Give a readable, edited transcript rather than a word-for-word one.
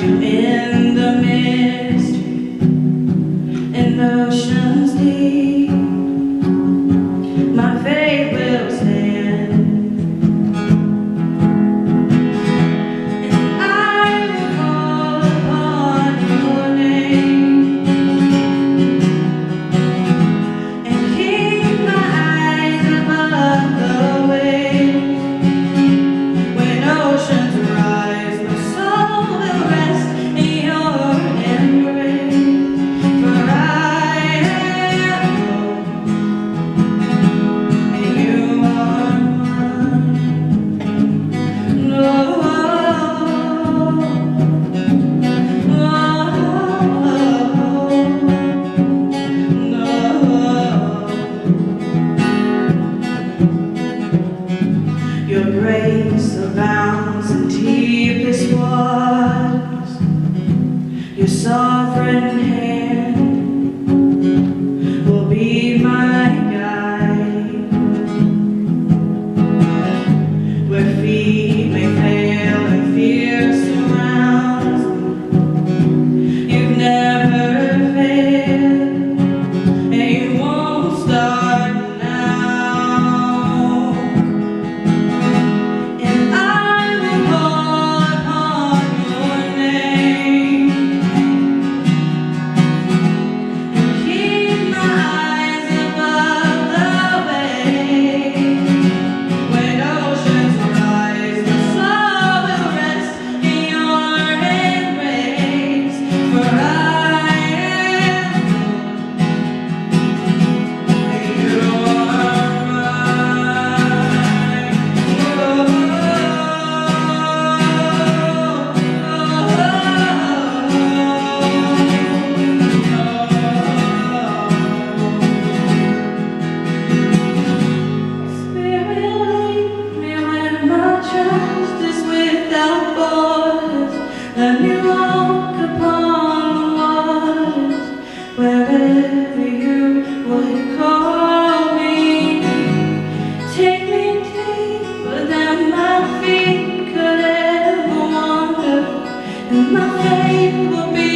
you in the mist, in oceans deep. My faith will stand, and I will call upon your name, and keep my eyes above the waves. When oceans rise, my soul will rest in your embrace. For I am yours, and you are mine. No, your grace abounds in deepest waters. Your sovereign hand will be my guide. Where feet may fail and fear surrounds, you've never failed, and you won't start now. And I will call upon your name, and keep my eyes above the waves. When oceans rise, my soul will rest in your embrace. For I am yours, and you are mine. Spirit, lead me when my trust is without borders. Let me walk upon the waters, wherever you would call me. Take me deeper than my feet could ever wander, and my faith will be